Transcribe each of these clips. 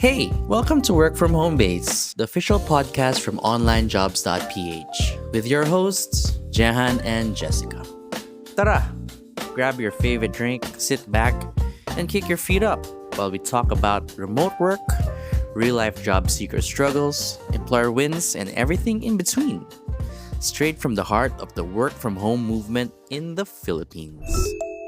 Hey, welcome to Work From Home Base, the official podcast from Onlinejobs.ph, with your hosts, Jehan and Jessica. Tara, grab your favorite drink, sit back, and kick your feet up while we talk about remote work, real-life job seeker struggles, employer wins, and everything in between. Straight from the heart of the work from home movement in the Philippines.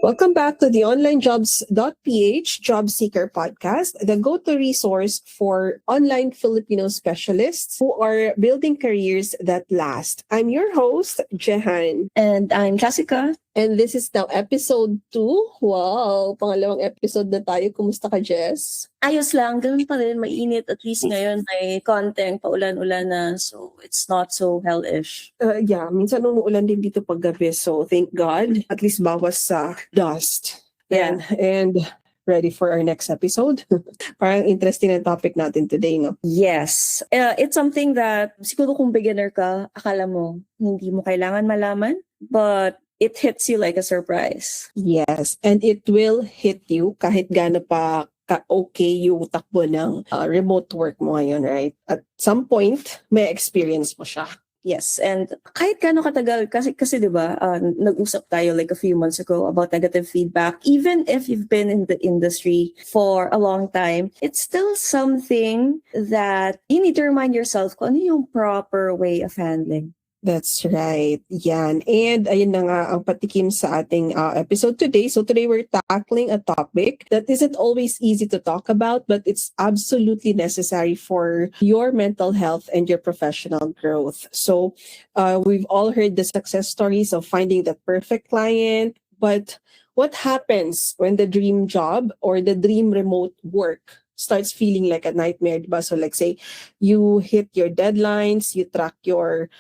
Welcome back to the Onlinejobs.ph Job Seeker Podcast, the go-to resource for online Filipino specialists who are building careers that last. I'm your host, Jehan. And I'm Jessica. And this is now episode 2. Wow, pangalawang episode na tayo. Kumusta ka, Jess? Ayos lang, ganun pa rin, mainit. At least ngayon may konting paulan-ulan na, so it's not so hellish. Yeah, minsan umuulan din dito paggabi. So thank God, at least bawas sa dust. Yeah. And ready for our next episode? Parang interesting na topic natin today, no? Yes. It's something that siguro kung beginner ka, akala mo hindi mo kailangan malaman, but it hits you like a surprise. Yes, and it will hit you kahit gaano pa ka-okay yung takbo ng remote work mo ngayon, right? At some point, may experience mo siya. Yes, and kahit gaano katagal, kasi 'di ba, nag-usap tayo like a few months ago about negative feedback. Even if you've been in the industry for a long time, it's still something that you need to remind yourself kung ano yung proper way of handling. That's right. Yan. And ayun na nga ang patikim sa ating episode today. So today we're tackling a topic that isn't always easy to talk about, but it's absolutely necessary for your mental health and your professional growth. So we've all heard the success stories of finding the perfect client, but what happens when the dream job or the dream remote work starts feeling like a nightmare, diba? So like say you hit your deadlines, you track your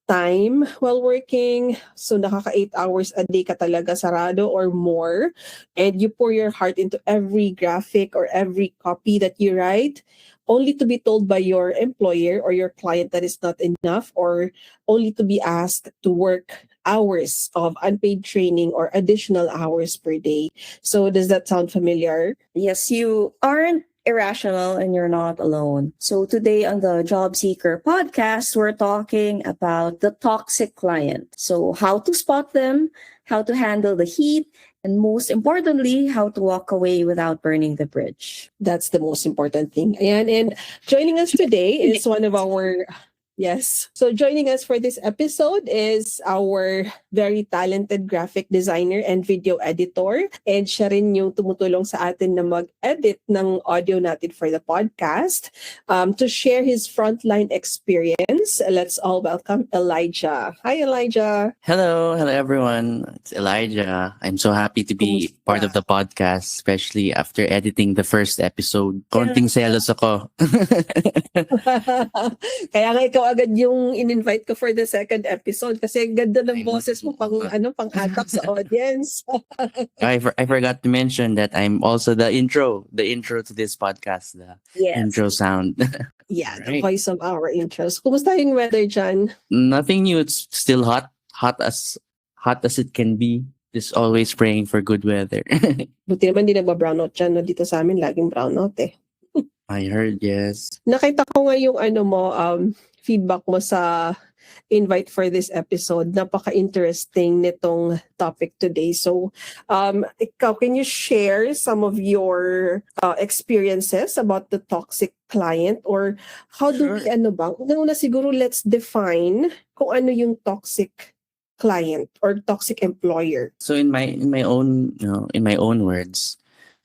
time while working. So nakaka 8 hours a day ka talaga sarado or more. And you pour your heart into every graphic or every copy that you write, only to be told by your employer or your client that is not enough, or only to be asked to work hours of unpaid training or additional hours per day. So does that sound familiar? Yes, you aren't irrational and you're not alone. So today on the Job Seeker podcast, we're talking about the toxic client. So how to spot them, how to handle the heat, and most importantly, how to walk away without burning the bridge. That's the most important thing. And joining us today is one of our... Yes. So joining us for this episode is our very talented graphic designer and video editor. And siya rin yung tumutulong sa atin na mag-edit ng audio natin for the podcast. To share his frontline experience, let's all welcome Elijah. Hi, Elijah. Hello everyone. It's Elijah. I'm so happy to be part of the podcast, especially after editing the first episode. Konting selos ako. Kaya nga ikaw agad yung in-invite ko for the second episode kasi ganda ng boses mo pang-atak sa audience. I forgot to mention that I'm also the intro to this podcast, the intro sound. Yeah, Right. the voice of our intros. Kumusta yung weather dyan? Nothing new. It's still hot as it can be. Just always praying for good weather. Buti naman di nagba-brownout dyan. No? Dito sa amin, laging brownout eh. I heard, yes. Nakita ko nga yung feedback mo sa invite for this episode. Napaka-interesting nitong topic today. So, ikaw, can you share some of your experiences about the toxic client? Or how do we, una siguro let's define kung ano yung toxic client or toxic employer. So in my own words,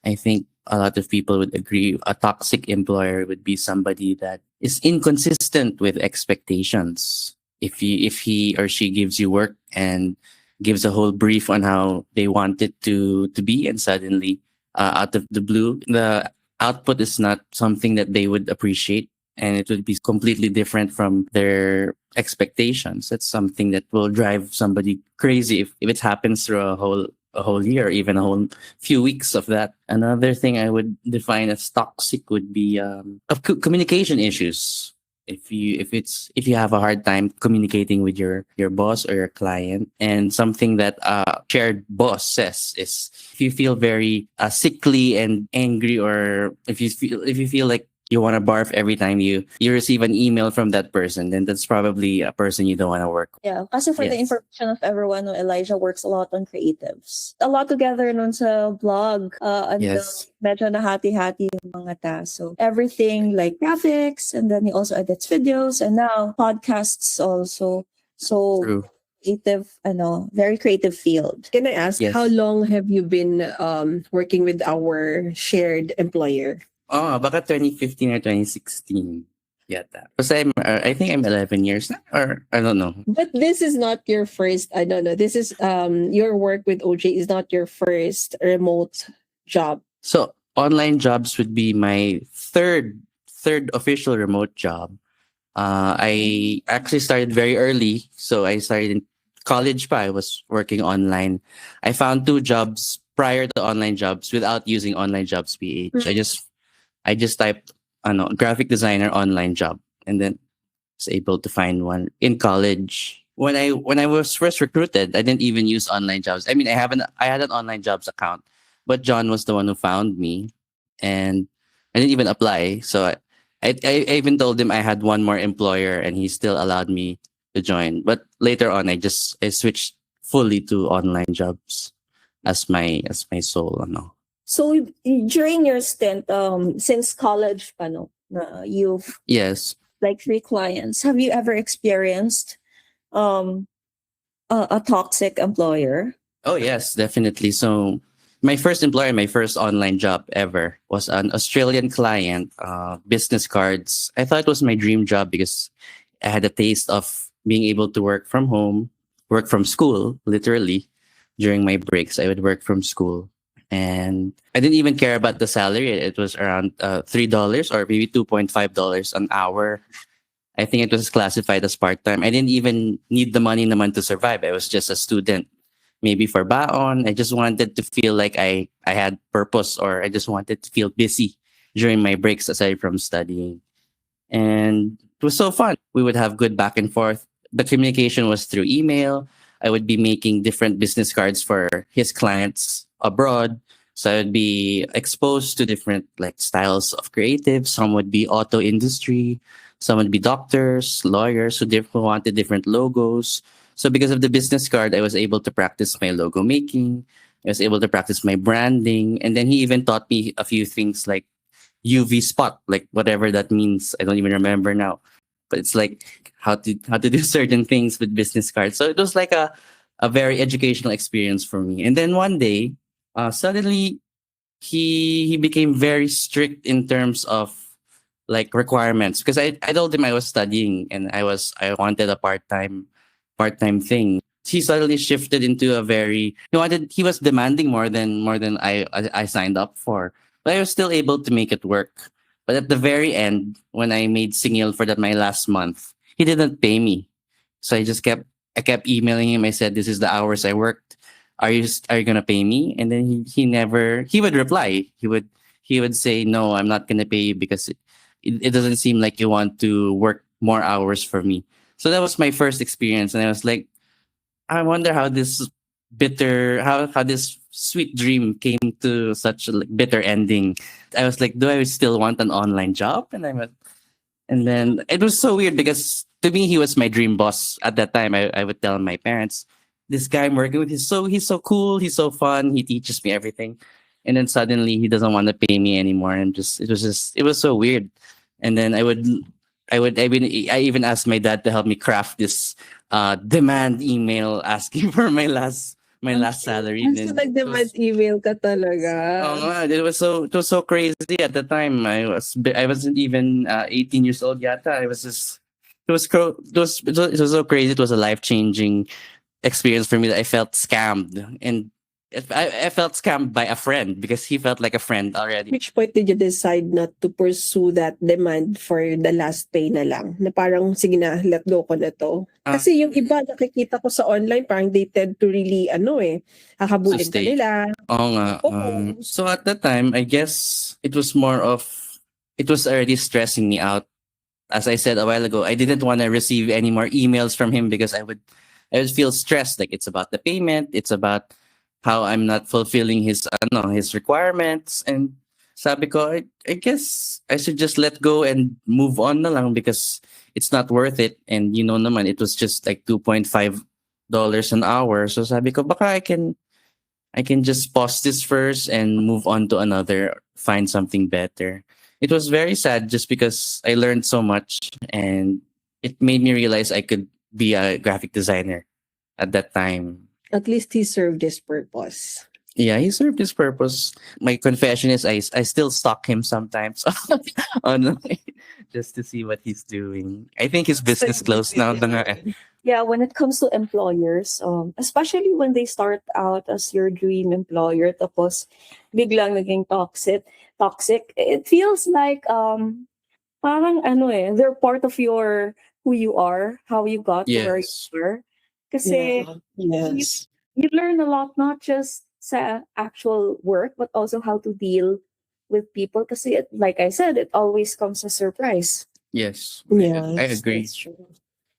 I think a lot of people would agree a toxic employer would be somebody that is inconsistent with expectations. If he or she gives you work and gives a whole brief on how they want it to be, and suddenly out of the blue the output is not something that they would appreciate, and it would be completely different from their expectations. That's something that will drive somebody crazy if it happens through a whole year, even a whole few weeks of that. Another thing I would define as toxic would be communication issues. If you have a hard time communicating with your boss or your client, and something that shared boss says is, if you feel very sickly and angry, or if you feel like you want to barf every time you receive an email from that person, then that's probably a person you don't want to work with. Yeah, kasi for the Yes. information of everyone, no, Elijah works a lot on creatives. A lot together nun sa blog. And Yes. medyo nahati-hati yung mga tasks. So everything like graphics, and then he also edits videos, and now podcasts also. So True. creative, very creative field. Can I ask, how Yes. long have you been working with our shared employer? Oh, baka 2015 or 2016. Yata. Because I think I'm 11 years now, or I don't know. But this is not your first, I don't know, this is your work with OJ is not your first remote job. So online jobs would be my third official remote job. I actually started very early, so I started in college. I was working online. I found two jobs prior to online jobs without using Onlinejobs.ph. I just typed graphic designer online job, and then was able to find one in college. When I was first recruited, I didn't even use online jobs. I mean, I had an online jobs account, but John was the one who found me, and I didn't even apply. So I even told him I had one more employer, and he still allowed me to join. But later on, I switched fully to online jobs as my sole. So during your stint, since college, you've Yes. like three clients. Have you ever experienced um a toxic employer? Oh yes, definitely. So my first employer, my first online job ever was an Australian client, business cards. I thought it was my dream job because I had a taste of being able to work from home, work from school, literally. During my breaks, I would work from school. And I didn't even care about the salary. It was around $3 or maybe $2.5 an hour. I think it was classified as part time. I didn't even need the money naman to survive. I was just a student, maybe for baon. I just wanted to feel like I had purpose, or I just wanted to feel busy during my breaks aside from studying. And it was so fun. We would have good back and forth. The communication was through email. I would be making different business cards for his clients abroad. So I would be exposed to different like styles of creative. Some would be auto industry, some would be doctors, lawyers who wanted different logos. So because of the business card, I was able to practice my logo making. I was able to practice my branding. And then he even taught me a few things like UV spot, like whatever that means. I don't even remember now. But it's like how to do certain things with business cards. So it was like a very educational experience for me. And then one day, suddenly he became very strict in terms of like requirements, because I told him I was studying and I wanted a part time thing. He suddenly shifted into a very he was demanding more than I signed up for. But I was still able to make it work. But at the very end, when I made singil for that my last month, he didn't pay me. So I kept emailing him. I said, "This is the hours I worked. Are you gonna pay me?" And then he would reply. He would say, "No, I'm not gonna pay you because it doesn't seem like you want to work more hours for me." So that was my first experience, and I was like, I wonder how this sweet dream came to such a like, bitter ending. I was like, do I still want an online job? And then it was so weird because to me he was my dream boss at that time. I would tell my parents, this guy I'm working with, he's so cool, he's so fun, he teaches me everything. And then suddenly he doesn't want to pay me anymore, and it was so weird. And then I even asked my dad to help me craft this demand email asking for my last salary. So Then it nag-demand was email ka talaga. Oh, nga, it was so crazy at the time. I wasn't even 18 years old yata. It was so crazy. It was a life changing experience for me that I felt scammed, and I felt scammed by a friend because he felt like a friend already. Which point did you decide not to pursue that demand for the last pay na lang? Na parang, sige na, let go ko na to. Ah, Kasi yung iba, nakikita ko sa online, parang they tend to really, to hakabulin ka stay. nila. Oo nga. Oo. So at that time, I guess it was already stressing me out. As I said a while ago, I didn't want to receive any more emails from him because I would feel stressed. Like it's about the payment, it's about how I'm not fulfilling his requirements, and Sabi ko, I guess I should just let go and move on na lang because it's not worth it. And you know naman, it was just like $2.5 an hour. So sabi ko, baka I can just pause this first and move on to another, find something better. It was very sad just because I learned so much and it made me realize I could be a graphic designer at that time. At least he served his purpose. Yeah, he served his purpose. My confession is I still stalk him sometimes online just to see what he's doing. I think his So business closed now. Na nga eh. Yeah, when it comes to employers, especially when they start out as your dream employer, tapos biglang naging toxic, it feels like parang ano they're part of your who you are, how you got to where you Yes. are. Kasi yeah, you, yes, you learn a lot, not just sa actual work, but also how to deal with people. Kasi like I said, it always comes as a surprise. Yes. I yes, agree. that's true.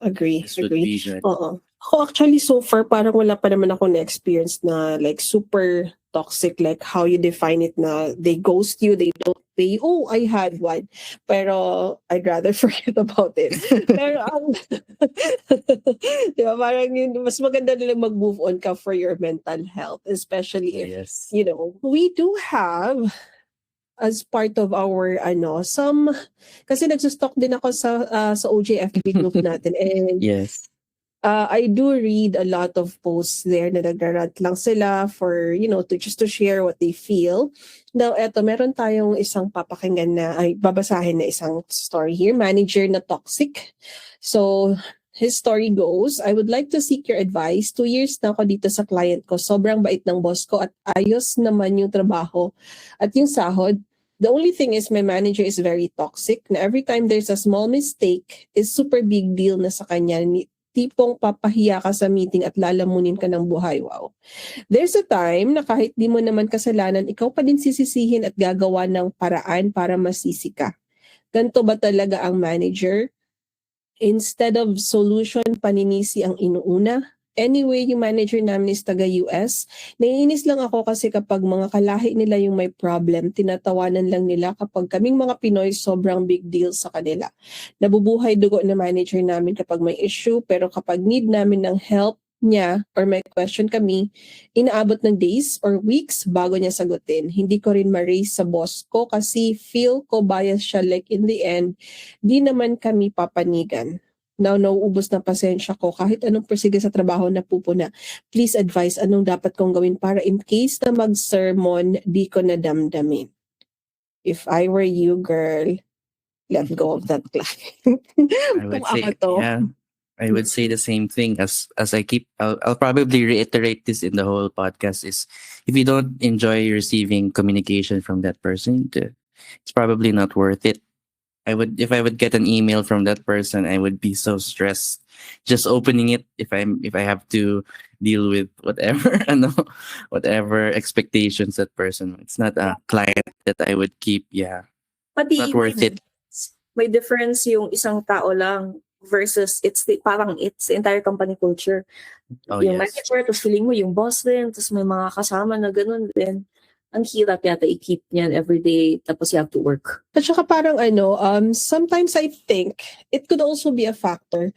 Agree, This would agree. be good. Oo. Ako actually so far parang wala pa naman ako na-experience na like super toxic like how you define it na they ghost you, they don't pay. Oh, I had one. Pero I'd rather forget about it. Pero ang di ba, parang yun, mas maganda na lang mag-move on ka for your mental health. Especially if, Yes. we do have as part of our some kasi nagsustalk din ako sa OJFB group natin and Yes. I do read a lot of posts there na nagrarant lang sila for, to just to share what they feel. Now, eto, meron tayong isang papakinggan na, ay, babasahin na isang story here. Manager na toxic. So, his story goes, I would like to seek your advice. 2 years na ako dito sa client ko. Sobrang bait ng boss ko at ayos naman yung trabaho at yung sahod. The only thing is my manager is very toxic na every time there's a small mistake is super big deal na sa kanya. Tipong papahiya ka sa meeting at lalamunin ka ng buhay. Wow. There's a time na kahit di mo naman kasalanan, ikaw pa din sisisihin at gagawa ng paraan para masisi ka. Ganto ba talaga ang manager? Instead of solution, paninisi ang inuuna. Anyway, yung manager namin is taga-US. Naiinis lang ako kasi kapag mga kalahi nila yung may problem, tinatawanan lang nila kapag kaming mga Pinoy sobrang big deal sa kanila. Nabubuhay dugo na manager namin kapag may issue, pero kapag need namin ng help niya or may question kami, inaabot ng days or weeks bago niya sagutin. Hindi ko rin ma-raise sa boss ko kasi feel ko bias siya, like in the end, di naman kami papanigan. Now, nauubos na pasensya ko. Kahit anong persige sa trabaho na pupuna. Please advise anong dapat kong gawin para in case na mag-sermon, di ko na damdamin. If I were you, girl, let go of that client. I Kung would ako say, to. yeah, I would say the same thing as I'll probably reiterate this in the whole podcast is if you don't enjoy receiving communication from that person, it's probably not worth it. If I would get an email from that person, I would be so stressed just opening it if I have to deal with whatever ano, whatever expectations that person. It's not a client that I would keep. Yeah, Pati not worth it. may difference yung isang tao lang versus it's the entire company culture. Oh Yung yes. manager, tapos feeling mo yung boss din, tapos may mga kasama na ganun din. Ang hirap yata i-keep niyan everyday, tapos you have to work. At saka parang sometimes I think it could also be a factor.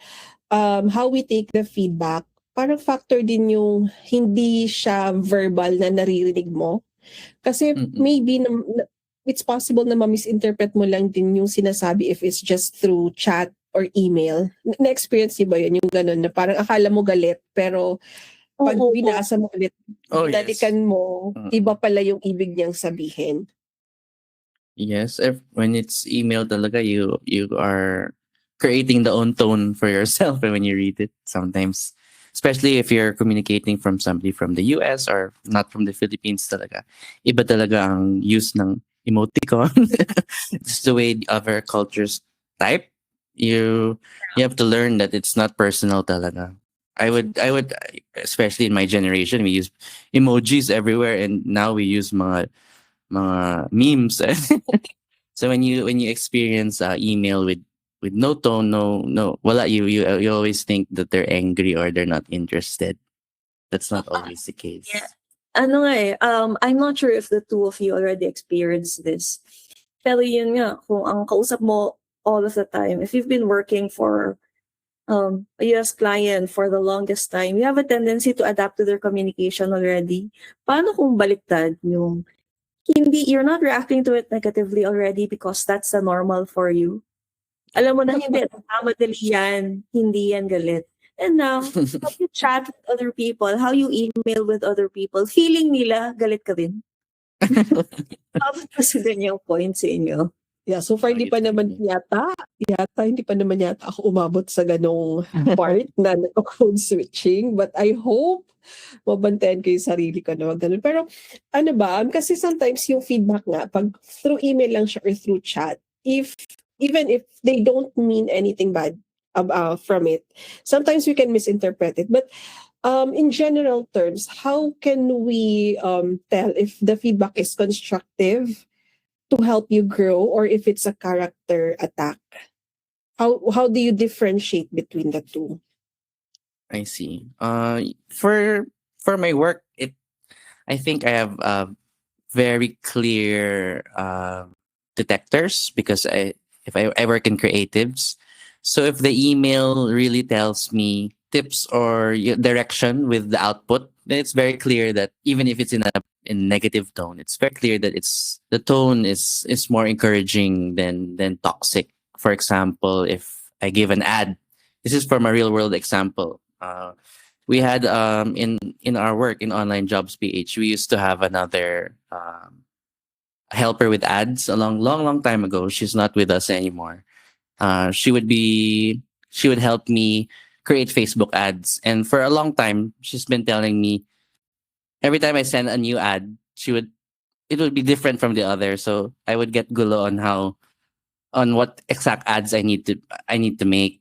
How we take the feedback. Parang factor din yung hindi siya verbal na naririnig mo. Kasi Mm-mm. maybe it's possible na ma-misinterpret mo lang din yung sinasabi if it's just through chat or email. Na-experience niyo ba yun? Yung ganun na parang akala mo galit pero pag Oo. binasa mo ulit, Oh yes. binalikan mo, iba pala yung ibig niyang sabihin. Yes, when it's email talaga, you are creating the own tone for yourself when you read it sometimes. Especially if you're communicating from somebody from the US or not from the Philippines talaga. Iba talaga ang use ng emoticon. It's the way other cultures type. You have to learn that it's not personal talaga. I would especially in my generation we use emojis everywhere and now we use mga memes. So when you experience email with no tone, no, wala, you always think that they're angry or they're not interested. That's not always the Yeah. case. Ano nga eh, I'm not sure if the two of you already experienced this. Pero yun nga, kung ang kausap mo all of the time, if you've been working for a US client for the longest time, you have a tendency to adapt to their communication already. Paano kung baliktad yung hindi, you're not reacting to it negatively already because that's the normal for you? Alam mo na hindi, nagmamadali yan, hindi yan galit. And now, how you chat with other people, how you email with other people, feeling nila galit ka din. Bakit kasi din yung point sa inyo? Yeah, so far hindi pa naman yata hindi pa naman yata ako umabot sa ganong part na nagko-code switching. But I hope mabantayan ko yung sarili ko na wag ganun. Pero ano ba, kasi sometimes yung feedback nga, pag through email lang siya or through chat, even if they don't mean anything bad from it, sometimes we can misinterpret it. But in general terms, how can we tell if the feedback is constructive to help you grow or if it's a character attack? How do you differentiate between the two? I see. For my work, I think I have very clear detectors because I work in creatives. So if the email really tells me tips or direction with the output, then it's very clear that even if it's in negative tone, it's very clear that it's the tone is more encouraging than toxic. For example, if I give an ad, this is from a real world example. We had in our work in Onlinejobs.ph, we used to have another helper with ads a long time ago. She's not with us anymore. Uh, she would be she would help me create Facebook ads, and for a long time, she's been telling me every time I send a new ad, it would be different from the other. So I would get gulo on what exact ads I need to make,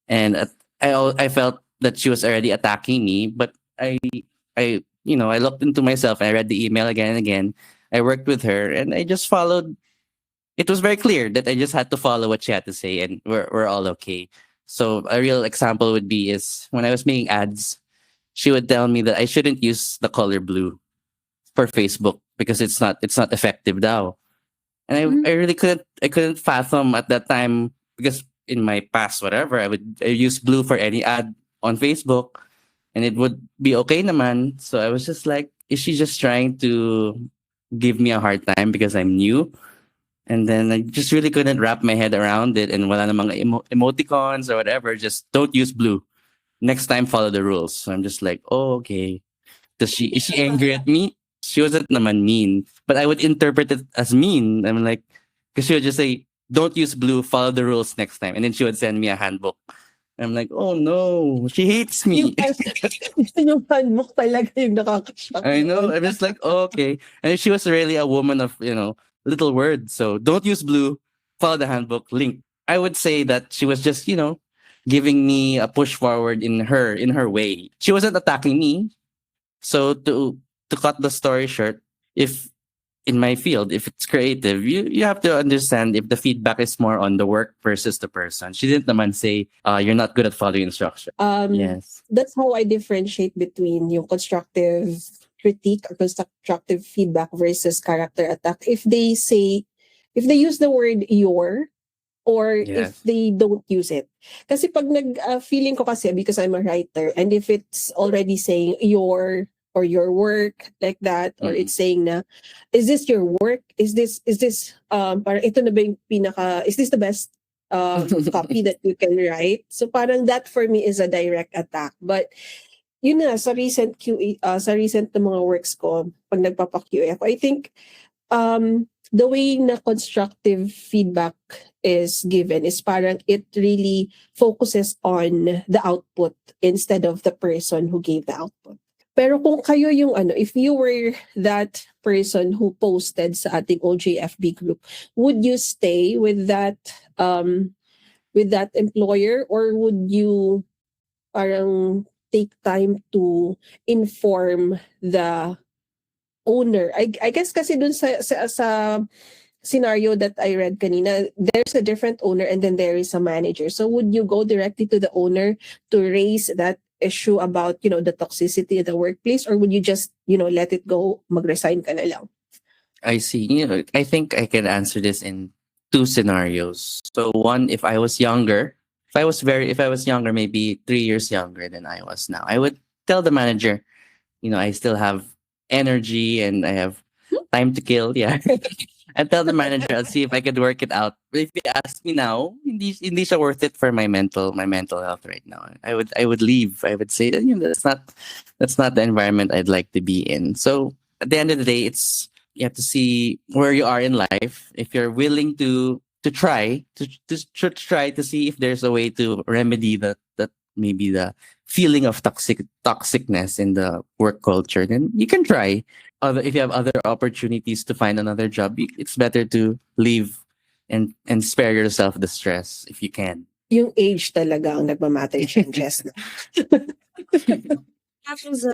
and I felt that she was already attacking me, but I looked into myself. I read the email again and again. I worked with her, and I just followed. It was very clear that I just had to follow what she had to say, and we're all okay. So a real example would be is when I was making ads, she would tell me that I shouldn't use the color blue for Facebook because it's not effective now. And I really couldn't fathom at that time because in my past whatever I use blue for any ad on Facebook and it would be okay naman. So I was just like, is she just trying to give me a hard time because I'm new? And then I just really couldn't wrap my head around it. And wala namang emoticons or whatever. Just don't use blue. Next time, follow the rules. So I'm just like, oh, okay. Is she angry at me? She wasn't naman mean, but I would interpret it as mean. I'm like, because she would just say, don't use blue, follow the rules next time. And then she would send me a handbook. I'm like, oh no, she hates Yung, me. yung handbook talaga yung nakakashock I know. doon. I'm just like, oh, okay. And she was really a woman of, little words. So don't use blue, follow the handbook, link. I would say that she was just, giving me a push forward in her way. She wasn't attacking me. So to cut the story short, if in my field, if it's creative, you have to understand if the feedback is more on the work versus the person. She didn't naman say, you're not good at following instruction. Yes. That's how I differentiate between yung constructive critique or constructive feedback versus character attack. If they use the word your, or if Yes. they don't use it. Kasi pag feeling ko kasi because I'm a writer and if it's already saying your or your work like that or Mm. it's saying na is this your work, is this parang ito na ba yung pinaka, is this the best copy that you can write, so parang that for me is a direct attack. But yun na sa recent QA, sa recent na mga works ko pag nagpapa-QA ako, I think the way na constructive feedback is given is parang it really focuses on the output instead of the person who gave the output. Pero kung kayo yung if you were that person who posted sa ating OJFB group, would you stay with that employer or would you parang take time to inform the owner? I guess kasi dun sa scenario that I read kanina, there's a different owner and then there is a manager. So would you go directly to the owner to raise that issue about, the toxicity of the workplace, or would you just, let it go, mag-resign ka na lang? I see. I think I can answer this in two scenarios. So one, if I was younger, maybe 3 years younger than I was now, I would tell the manager, I still have energy and I have time to kill. Yeah. And tell the manager, I'll see if I could work it out. But if you ask me now, hindi siya worth it for my mental health right now. I would leave. I would say that, that's not the environment I'd like to be in. So at the end of the day, you have to see where you are in life. If you're willing to try to try to see if there's a way to remedy that maybe the feeling of toxicness in the work culture, then you can try. If you have other opportunities to find another job, it's better to leave and spare yourself the stress if you can. Yung age talaga ang nagmamatter dyan, Jess. That was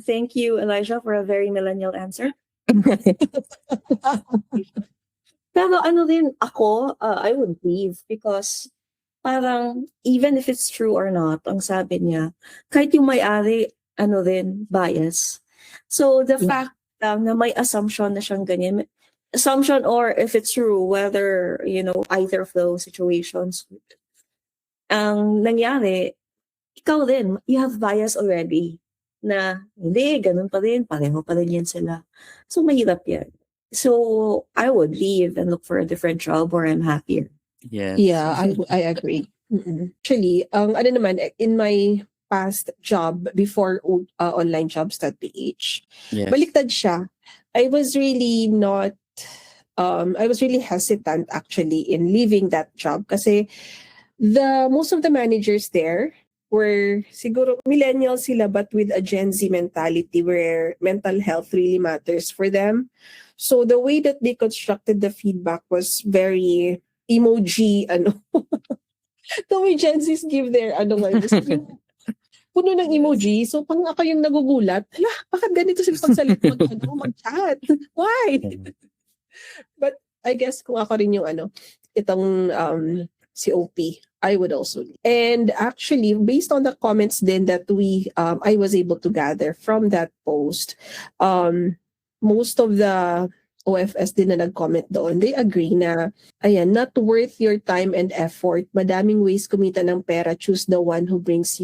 thank you, Elijah, for a very millennial answer. Pero ano din, ako, I would leave because parang even if it's true or not, ang sabi niya, kahit yung may-ari, ano din, bias. So the Yeah. fact na may assumption na siyang ganyan, assumption or if it's true, whether, either of those situations, ang nangyari, ikaw din, you have bias already na hindi, ganun pa rin, pareho pa rin yan sila. So mahirap yan. So I would leave and look for a different job where I'm happier. Yes. Yeah, I agree. Mm-mm. Actually, ano naman, in my past job before Onlinejobs.ph, Yes. baliktad siya. I was really not, I was really hesitant actually in leaving that job kasi most of the managers there were siguro millennials sila but with a Gen Z mentality where mental health really matters for them. So the way that they constructed the feedback was very emoji, the way Gen Zs give their, yung puno ng emoji. So, pang ako yung nagugulat, hala, bakit ganito sila pagsalita mag-chat? Why? But, I guess, kung ako rin yung itong si OP, I would also leave. And actually, based on the comments then that I was able to gather from that post, most of the OFS din na nag-comment doon, they agree na, ayan, not worth your time and effort. Madaming ways kumita ng pera. Choose the one who brings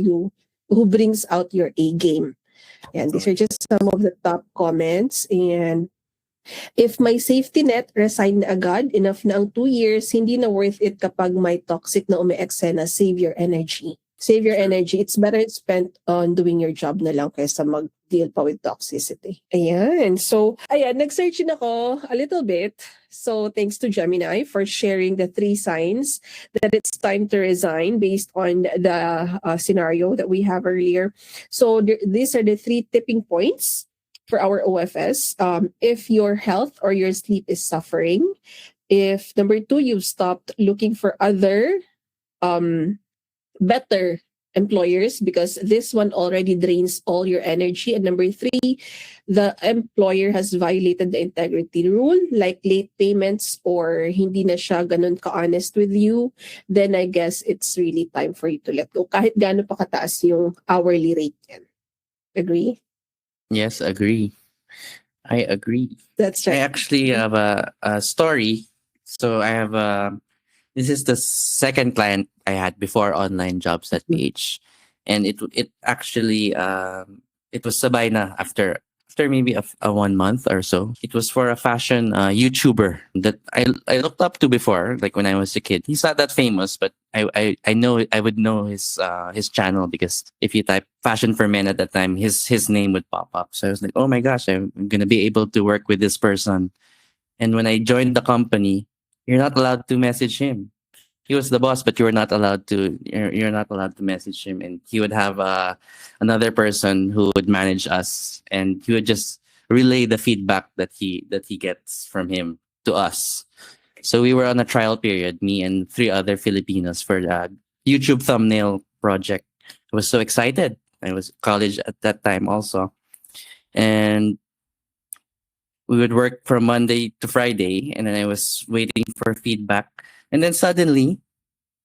out your A game. And these are just some of the top comments. And if my safety net, resign na agad, enough na ang 2 years, hindi na worth it kapag may toxic na umi-eksena, save your energy. Save your energy. It's better spent on doing your job na lang kaysa mag-deal pa with toxicity. Ayan. So, nag-search din ako a little bit. So, thanks to Gemini for sharing the 3 signs that it's time to resign based on the scenario that we have earlier. So, these are the 3 tipping points for our OFS. If your health or your sleep is suffering, if number 2, you've stopped looking for other better employers because this one already drains all your energy, and number 3, the employer has violated the integrity rule like late payments or hindi na siya ganun ka-honest with you, then I guess it's really time for you to let go kahit gaano pa kataas yung hourly rate yan. Agree? Yes, agree. I agree. That's I right. actually have a story. So this is the second client I had before Onlinejobs.ph, and it actually it was sabay na after maybe a 1 month or so. It was for a fashion YouTuber that I looked up to before, like when I was a kid. He's not that famous, but I know I would know his channel because if you type fashion for men at that time, his name would pop up. So I was like, oh my gosh, I'm gonna be able to work with this person. And when I joined the company, you're not allowed to message him. He was the boss, but you're not allowed to message him. And he would have another person who would manage us, and he would just relay the feedback that he gets from him to us. So we were on a trial period, me and 3 other Filipinos, for the YouTube thumbnail project. I was so excited. I was college at that time also, and we would work from Monday to Friday, and then I was waiting for feedback. And then suddenly,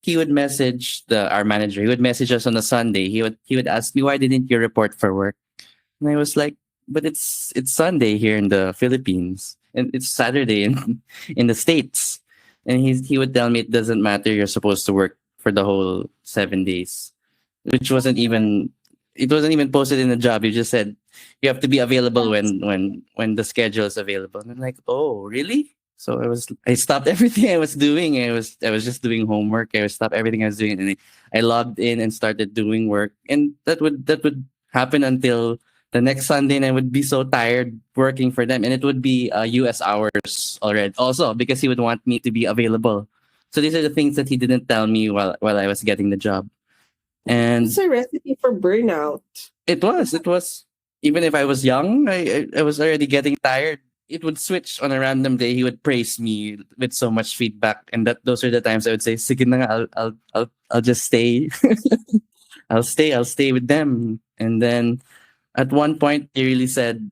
he would message the our manager. He would message us on a Sunday. He would ask me, why didn't you report for work? And I was like, but it's Sunday here in the Philippines, and it's Saturday in in the States. And he would tell me it doesn't matter. You're supposed to work for the whole 7 days, which wasn't even posted in the job. You just said you have to be available when the schedule is available. And I'm like, oh, really? So I stopped everything I was doing. I was just doing homework. I stopped everything I was doing, and I logged in and started doing work. And that would happen until the next Sunday, and I would be so tired working for them, and it would be U.S. hours already. Also, because he would want me to be available. So these are the things that he didn't tell me while I was getting the job. It's And a recipe for burnout. it was. Even if I was young, I was already getting tired. It would switch on a random day. He would praise me with so much feedback, and those are the times I would say, "Sige na nga, I'll just stay. I'll stay with them." And then at one point, they really said,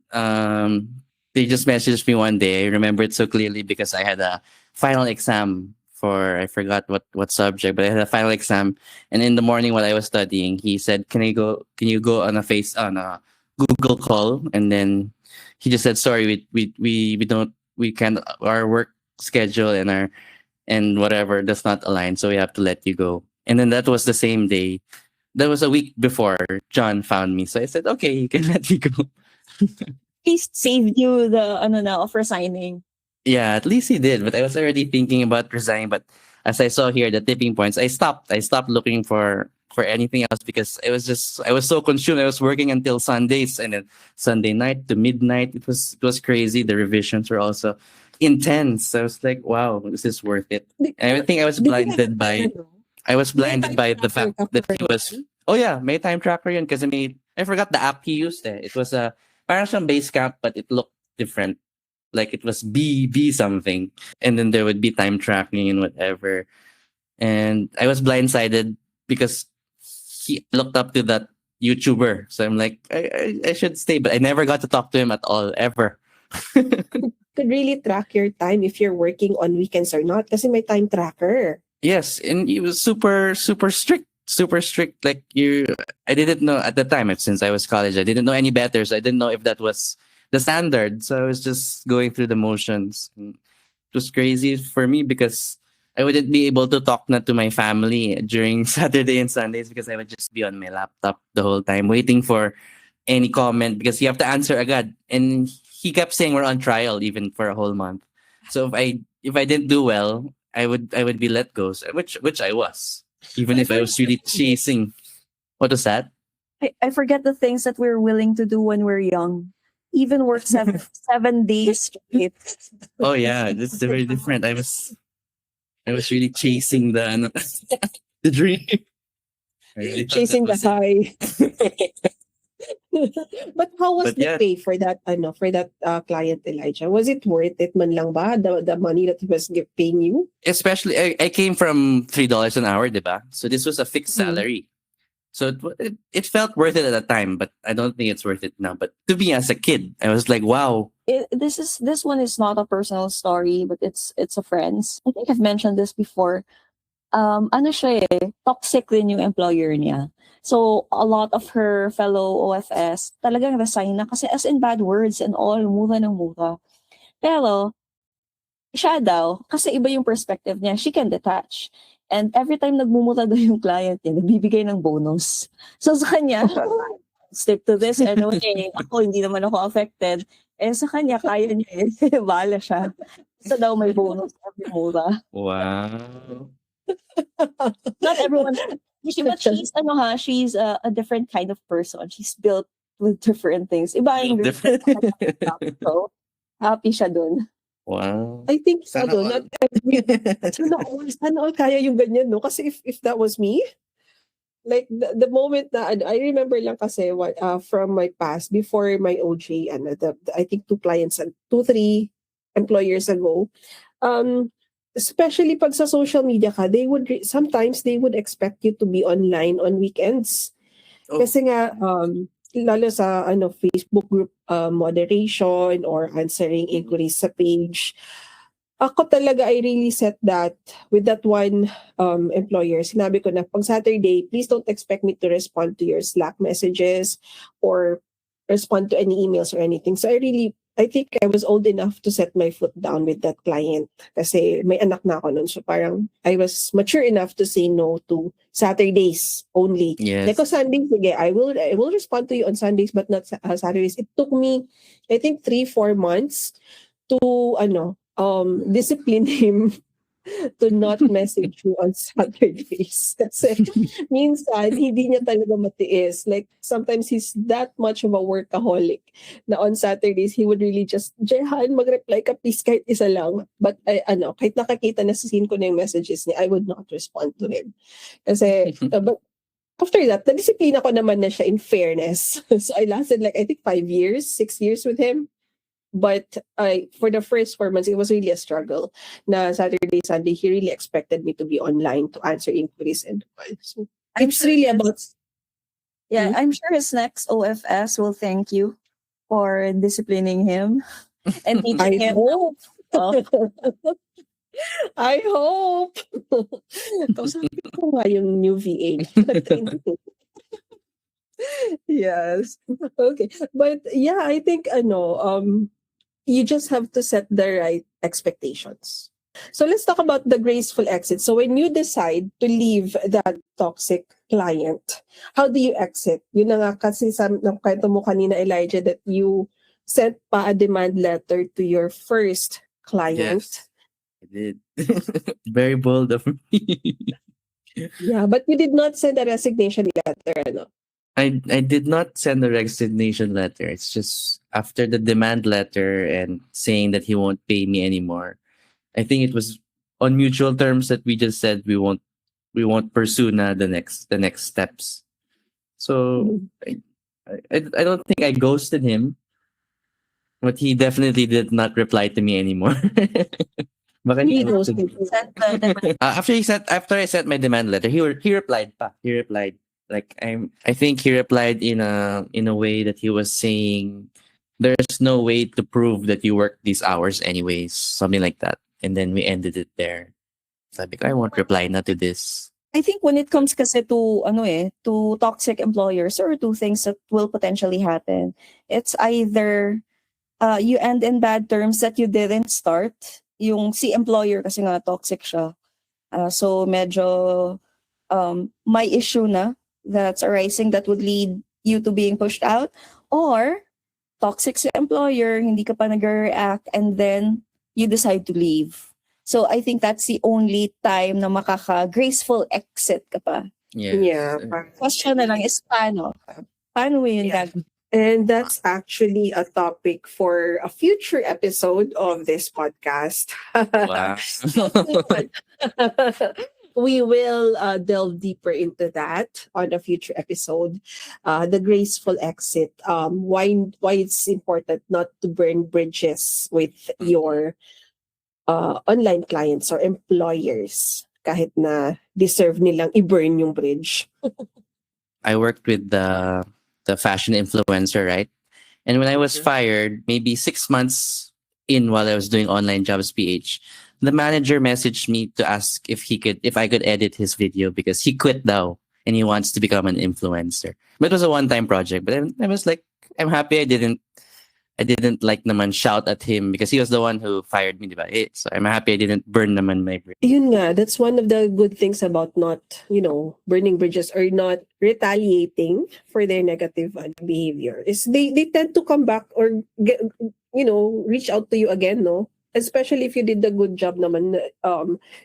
they just messaged me one day. I remember it so clearly because I had a final exam for, I forgot what subject, but I had a final exam. And in the morning while I was studying, he said, can you go on a Google call? And then he just said, sorry, we don't, we can't, our work schedule and whatever does not align. So we have to let you go. And then that was the same day. That was a week before John found me. So I said, okay, you can let me go. He saved you the ano na of resigning. Yeah, at least he did. But I was already thinking about resigning. But as I saw here, the tipping points, I stopped. I stopped looking for anything else because I was so consumed. I was working until Sundays, and then Sunday night to midnight. It was crazy. The revisions were also intense. I was like, wow, this is worth it. And I think I was blinded by the fact that he was. Oh yeah, may time tracker yun kasi I forgot the app he used. It was a parang siyang base camp, but it looked different. Like it was B something, and then there would be time tracking and whatever. And I was blindsided because he looked up to that YouTuber. So I'm like, I should stay, but I never got to talk to him at all ever. Could really track your time if you're working on weekends or not kasi may time tracker. Yes, and he was super super strict. Super strict. Like I didn't know at the time. Since I was college, I didn't know any better. So I didn't know if that was the standard. So I was just going through the motions. And it was crazy for me because I wouldn't be able to talk not to my family during Saturday and Sundays because I would just be on my laptop the whole time waiting for any comment because you have to answer agad. And he kept saying we're on trial even for a whole month. So if I didn't do well, I would be let go, so, which I was, even if I was really chasing. What was that? I forget the things that we're willing to do when we're young. Even work 7 days straight. Oh yeah, this is very different. I was really chasing the ano, the dream. I really thought Chasing the that was it. high. But how was But the yeah, pay for that client, Elijah? Was it worth it man lang ba the money that he was paying you? especially I came from $3 an hour, diba? So this was a fixed Mm. salary. So it felt worth it at the time, but I don't think it's worth it now. But to me as a kid, I was like, wow. This one is not a personal story, but it's a friend's. I think I've mentioned this before. Ano siya toxic din yung employer niya. So, a lot of her fellow OFS talagang resign na kasi as in bad words and all, mura ng mura. Pero, siya daw, kasi iba yung perspective niya, she can detach. And every time nagmumura daw yung client niya, nagbibigay ng bonus. So, sa kanya, stick to this anyway. Ako, hindi naman ako affected. Sa kanya, kaya niya bahala siya. So daw may bonus every mura. Wow. Not everyone. But she's a different kind of person. She's built with different things. Iba yung Different. so, happy siya dun. Wow. I think Sana all. not every sana all kaya yung ganyan, no? Kasi if that was me, like the moment na I remember lang kasi from my past before my OJ and I think three employers ago, especially pag sa social media ka, sometimes they would expect you to be online on weekends. Oh. Kasi nga lalo sa Facebook group moderation or answering inquiries sa page. Ako talaga, I really set that with that one employer. Sinabi ko na, pag Saturday, please don't expect me to respond to your Slack messages or respond to any emails or anything. So I think I was old enough to set my foot down with that client kasi may anak na ako nun. So parang I was mature enough to say no to Saturdays only. Like on Yes. Sundays, sige, I will respond to you on Sundays but not Saturdays. It took me, I think, 3-4 months to discipline him to not message me on Saturdays. Kasi minsan, hindi niya talaga matiis. Like, sometimes he's that much of a workaholic na on Saturdays, he would really just, Jehan, mag-reply ka please kahit isa lang. But, kahit nakakita na sa scene ko na yung messages niya, I would not respond to him. Kasi, but after that, na-disiplina ko naman na siya in fairness. So, I lasted like, I think 5 years, 6 years with him. But for the first 4 months, it was really a struggle. Na Saturday, Sunday, he really expected me to be online to answer inquiries and all. So I'm it's sure really his, about. yeah, Hmm? I'm sure his next OFS will thank you for disciplining him and teaching I him. hope. Oh, I hope. Kausapin ko nga yung new VA. Yes. Okay. But yeah, I think you just have to set the right expectations. So let's talk about the graceful exit. So when you decide to leave that toxic client, how do you exit? Yun na nga kasi sa kwento mo kanina, Elijah, that you sent pa a demand letter to your first client. Yes, I did. Very bold of me. Yeah, but you did not send a resignation letter, ano? I did not send a resignation letter. It's just after the demand letter and saying that he won't pay me anymore. I think it was on mutual terms that we just said we won't pursue na the next steps. So Mhm. I don't think I ghosted him, but he definitely did not reply to me anymore. Baka He you ghosted. ghosted you. sent the demand. After I sent my demand letter, he replied pa. He replied like I think he replied in a way that he was saying there's no way to prove that you work these hours anyways, something like that. And then we ended it there. Sabi ko, I won't reply na to this. I think when it comes kasi to to toxic employers or to things that will potentially happen, it's either you end in bad terms that you didn't start. Yung si employer kasi nga toxic siya. So medyo may issue na that's arising that would lead you to being pushed out, or toxic si employer, hindi ka pa nag-react, and then you decide to leave. So I think that's the only time na makaka-graceful exit ka pa. Yes. Yeah. Question na lang is paano? Paano mo yun Yeah. gagawin? And that's actually a topic for a future episode of this podcast. Wow. We will delve deeper into that on a future episode. The graceful exit. Why it's important not to burn bridges with your online clients or employers kahit na deserve nilang i-burn yung bridge. I worked with the fashion influencer, right? And when I was fired, maybe 6 months in while I was doing Onlinejobs.ph, the manager messaged me to ask if I could edit his video because he quit now and he wants to become an influencer. But it was a one-time project. But I was like, I'm happy I didn't like naman shout at him because he was the one who fired me, diba? So I'm happy I didn't burn naman my bridge. Yun nga, that's one of the good things about not, burning bridges or not retaliating for their negative behavior is they tend to come back or get, reach out to you again, no? Especially if you did the good job naman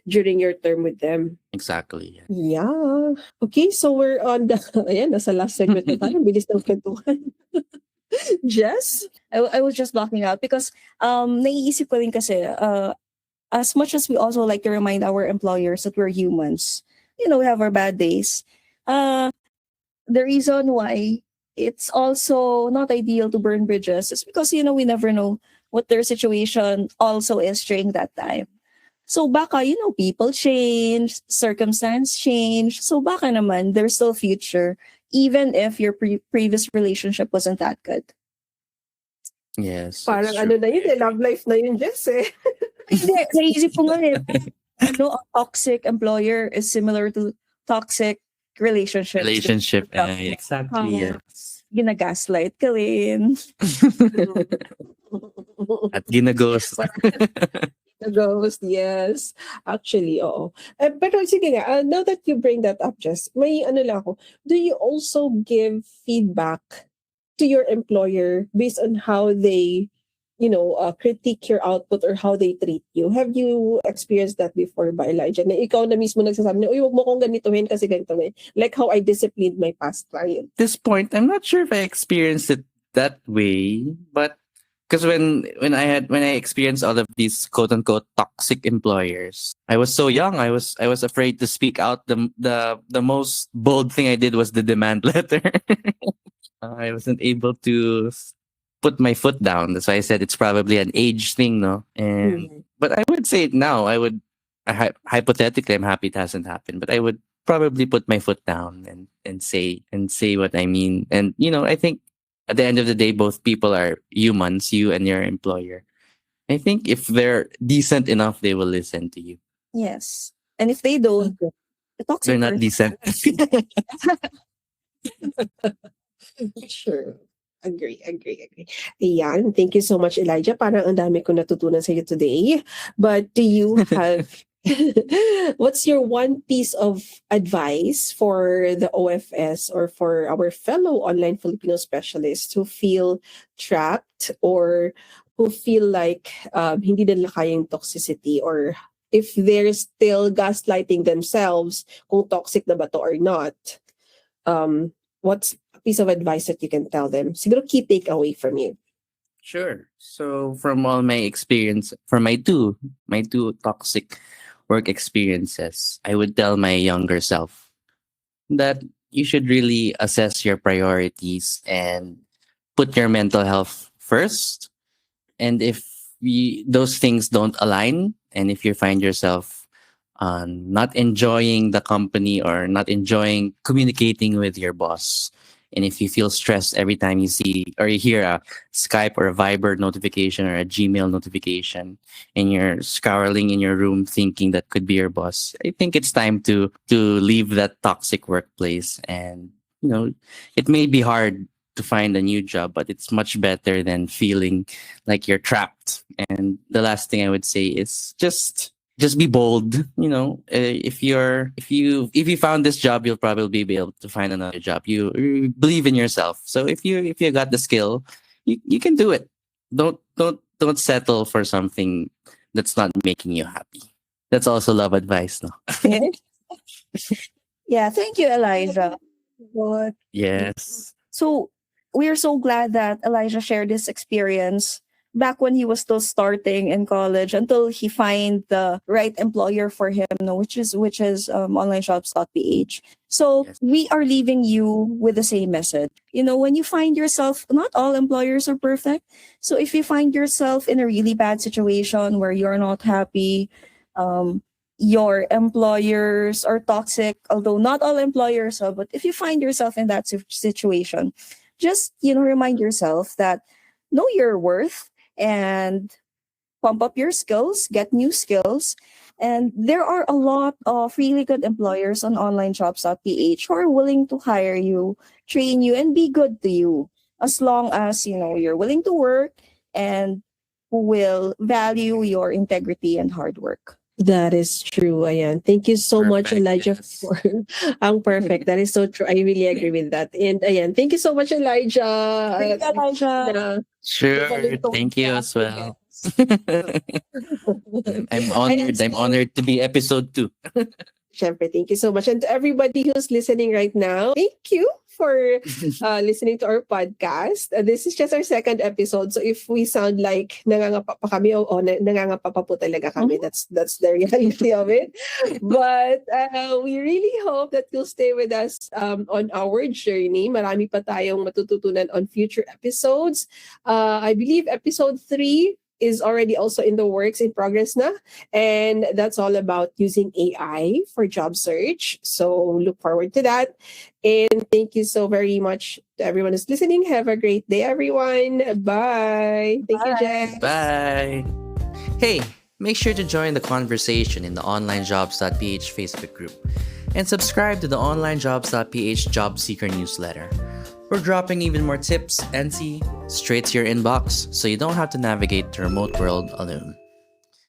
during your term with them. Exactly. Yeah. Okay, so we're on the, ayan, nasa last segment na tayo. Bilis ng kwentuhan. Jess? I was just blocking out because naiisip ko rin kasi as much as we also like to remind our employers that we're humans, we have our bad days. The reason why it's also not ideal to burn bridges is because, we never know what their situation also is during that time. So baka, people change, circumstance change. So baka naman, there's still future, even if your previous relationship wasn't that good. Yes, that's Parang ano true. na I yun eh, agree. love life na yun, Jess eh. Hindi, naisip ko nga eh, ano, a toxic employer is similar to toxic relationships. Di Relationship, ba? exactly, Ah, yes. ginagaslight ka rin. At ginagos. The ghost, yes. Actually, oo. Pero sige nga, now that you bring that up, Jess, may ano lang ako, do you also give feedback to your employer based on how they, critique your output or how they treat you? Have you experienced that before ba, Elijah? Na ikaw na mismo nagsasabi na, uy, wag mo kong ganituhin kasi ganito eh. Like how I disciplined my past client. This point, I'm not sure if I experienced it that way, but because when I experienced all of these quote unquote toxic employers, I was so young. I was afraid to speak out. The most bold thing I did was the demand letter. I wasn't able to put my foot down. That's why I said it's probably an age thing, no. And Mhm. but I would say it now. Hypothetically, I'm happy it hasn't happened, but I would probably put my foot down and say what I mean. And I think at the end of the day, both people are humans, you and your employer. I think if they're decent enough, they will listen to you. Yes. And if they don't, Okay. the They're toxic not person. decent. Sure. Agree. Ayan. Thank you so much, Elijah. Parang ang dami ko natutunan sa iyo today. But do you have what's your one piece of advice for the OFS or for our fellow online Filipino specialists who feel trapped or who feel like hindi nila kayang toxicity, or if they're still gaslighting themselves kung toxic na ba to or not? What's a piece of advice that you can tell them? Siguro key takeaway from you. Sure. So from all my experience, from my two toxic work experiences, I would tell my younger self that you should really assess your priorities and put your mental health first. And if those things don't align, and if you find yourself not enjoying the company or not enjoying communicating with your boss, and if you feel stressed every time you see or you hear a Skype or a Viber notification or a Gmail notification, and you're scowling in your room thinking that could be your boss, I think it's time to leave that toxic workplace. And it may be hard to find a new job, but it's much better than feeling like you're trapped. And the last thing I would say is just be bold. If you found this job, you'll probably be able to find another job. You believe in yourself. So if you got the skill, you can do it. Don't settle for something that's not making you happy. That's also love advice, no? Yeah, thank you, Elijah. But Yes. so we are so glad that Elijah shared this experience back when he was still starting in college until he find the right employer for him, no, which is onlinejobs.ph. So Yes. we are leaving you with the same message. When you find yourself, not all employers are perfect. So if you find yourself in a really bad situation where you're not happy, um, your employers are toxic, although not all employers are, but if you find yourself in that situation, just remind yourself that know your worth and pump up your skills, get new skills. And there are a lot of really good employers on onlinejobs.ph who are willing to hire you, train you, and be good to you, as long as you're willing to work and who will value your integrity and hard work. That is true. Ayan. Thank you so much, Perfect. Elijah, Yes. for ang perfect. That is so true. I really agree with that. And ayan, thank you so much, Elijah. Thank you, Elijah. Na Sure. nagalintong Thank you ka. as well. Yes. I'm And honored. I'm honored to be episode 2. syempre, thank you so much. And to everybody who's listening right now, thank you for listening to our podcast. This is just our second episode. So if we sound like nangangapa pa kami, nangangapa pa po talaga kami. That's the reality of it. But we really hope that you'll stay with us on our journey. Marami pa tayong matututunan on future episodes. I believe episode 3 is already also in the works, in progress na. And that's all about using AI for job search. So look forward to that. And thank you so very much to everyone who's listening. Have a great day, everyone. Bye. Thank you, Jen. Bye. Hey, make sure to join the conversation in the Onlinejobs.ph Facebook group and subscribe to the Onlinejobs.ph job seeker newsletter. We're dropping even more tips and tea straight to your inbox so you don't have to navigate the remote world alone.